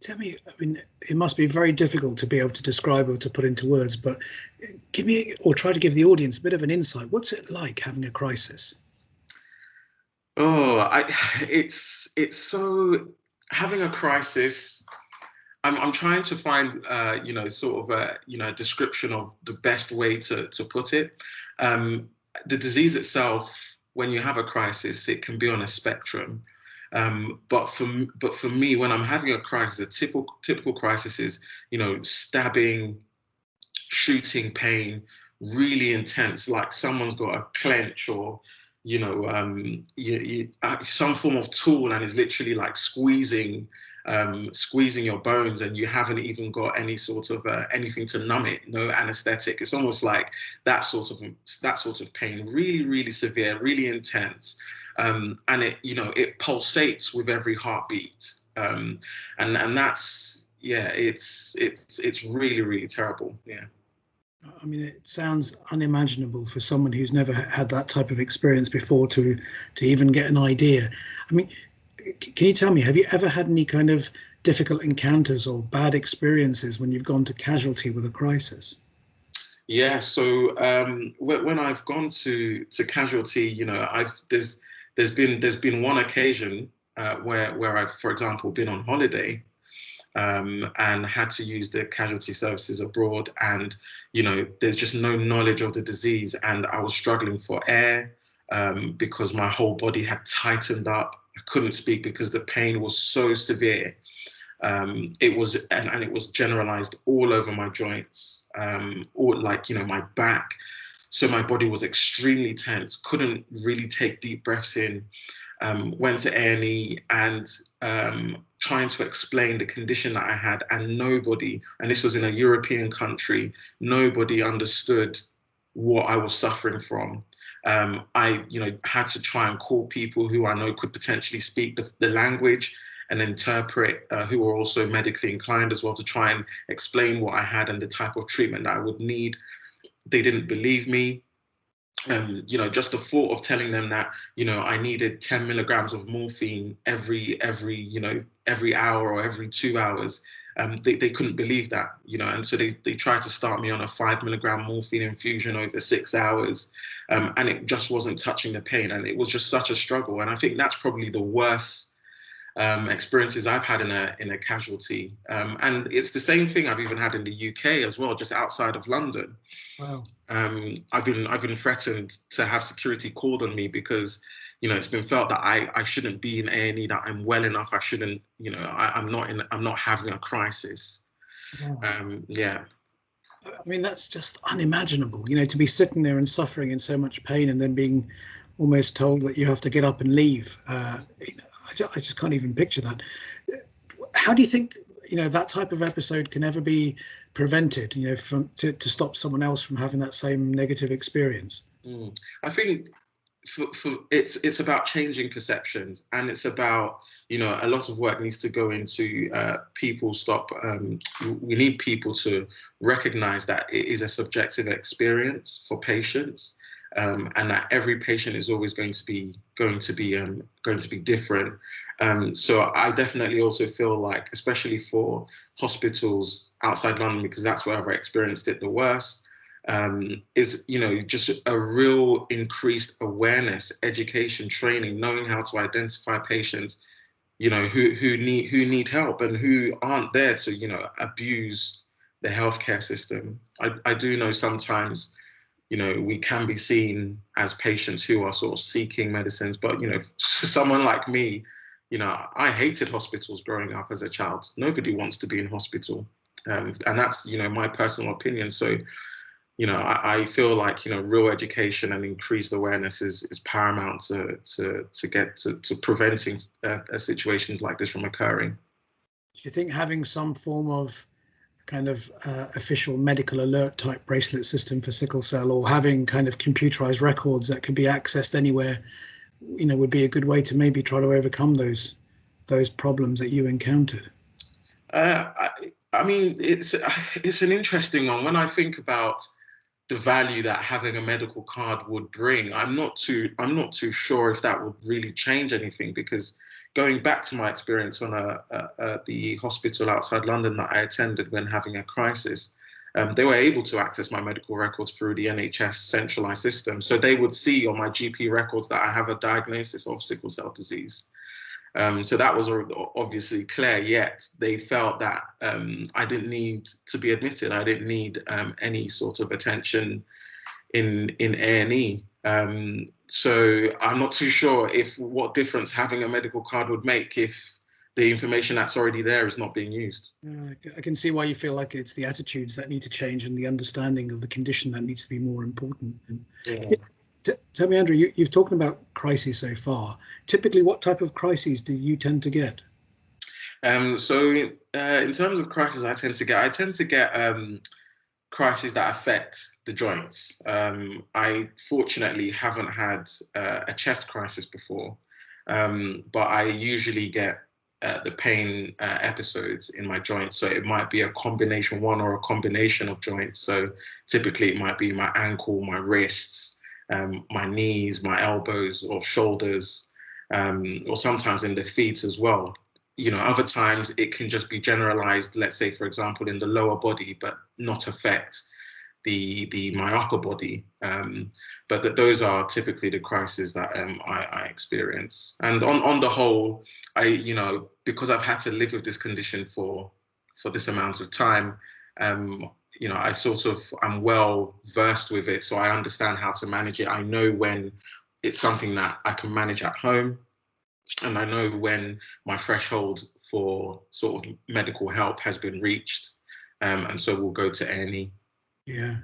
Tell me, I mean, it must be very difficult to be able to describe or to put into words, but give me, or try to give the audience a bit of an insight. What's it like having a crisis? Oh, it's so having a crisis. I'm trying to find sort of a description of the best way to put it. Um, the disease itself, when you have a crisis, it can be on a spectrum. But for me, when I'm having a crisis, a typical crisis is stabbing, shooting pain, really intense, like someone's got a clench or some form of tool and is literally like squeezing your bones, and you haven't even got any sort of anything to numb it, no anesthetic. It's almost like that sort of pain, really, really severe, really intense, and it pulsates with every heartbeat, and that's yeah, it's really, really terrible. Yeah. I mean, it sounds unimaginable for someone who's never had that type of experience before to even get an idea. I mean, can you tell me, have you ever had any kind of difficult encounters or bad experiences when you've gone to casualty with a crisis? Yeah, so when I've gone to casualty, there's been one occasion where I've, for example, been on holiday, and had to use the casualty services abroad, and there's just no knowledge of the disease, and I was struggling for air, because my whole body had tightened up. I couldn't speak because the pain was so severe. It was and it was generalized all over my joints, all like my back. So my body was extremely tense, couldn't really take deep breaths in. Went to A&E and trying to explain the condition that I had, and nobody, and this was in a European country, nobody understood what I was suffering from. I had to try and call people who I know could potentially speak the language and interpret, who were also medically inclined as well, to try and explain what I had and the type of treatment that I would need. They didn't believe me. Just the thought of telling them that, I needed 10 milligrams of morphine every hour or every 2 hours. They couldn't believe that, and so they tried to start me on a 5 milligram morphine infusion over 6 hours, and it just wasn't touching the pain, and it was just such a struggle. And I think that's probably the worst experiences I've had in a casualty, and it's the same thing I've even had in the UK as well, just outside of London. Wow. I've been threatened to have security called on me because it's been felt that I shouldn't be in A&E, that I'm well enough. I shouldn't, I'm not having a crisis. Yeah. I mean, that's just unimaginable, to be sitting there and suffering in so much pain and then being almost told that you have to get up and leave. I just can't even picture that. How do you think, that type of episode can ever be prevented, to stop someone else from having that same negative experience? I think it's about changing perceptions, and it's about, a lot of work needs to go into we need people to recognize that it is a subjective experience for patients, and that every patient is always going to be different. So I definitely also feel like, especially for hospitals outside London, because that's where I've experienced it the worst, is just a real increased awareness, education, training, knowing how to identify patients, who need help and who aren't there to abuse the healthcare system. I do know sometimes we can be seen as patients who are sort of seeking medicines, but someone like me, I hated hospitals growing up as a child. Nobody wants to be in hospital, and that's my personal opinion. So I feel like real education and increased awareness is paramount to get to preventing situations like this from occurring. Do you think having some form of kind of official medical alert type bracelet system for sickle cell, or having kind of computerized records that can be accessed anywhere, would be a good way to maybe try to overcome those problems that you encountered? I mean, it's an interesting one. When I think about the value that having a medical card would bring, I'm not too sure if that would really change anything, because going back to my experience on the hospital outside London that I attended when having a crisis, they were able to access my medical records through the NHS centralised system. So they would see on my GP records that I have a diagnosis of sickle cell disease. So that was obviously clear, yet they felt that I didn't need to be admitted. I didn't need any sort of attention in A&E. So I'm not too sure what difference having a medical card would make if the information that's already there is not being used. I can see why you feel like it's the attitudes that need to change and the understanding of the condition that needs to be more important. Yeah. Tell me, Andrew, you've talked about crises so far. Typically, what type of crises do you tend to get? So in terms of crises I tend to get crises that affect the joints. I fortunately haven't had a chest crisis before, but I usually get the pain episodes in my joints. So it might be a combination, one or a combination of joints. So typically it might be my ankle, my wrists, my knees, my elbows or shoulders, or sometimes in the feet as well. You know, other times it can just be generalized, let's say, for example, in the lower body, but not affect my upper body. But those are typically the crises that I experience. And on the whole, because I've had to live with this condition for this amount of time, I'm well versed with it, so I understand how to manage it. I know when it's something that I can manage at home, and I know when my threshold for sort of medical help has been reached, and so we'll go to A&E. Yeah,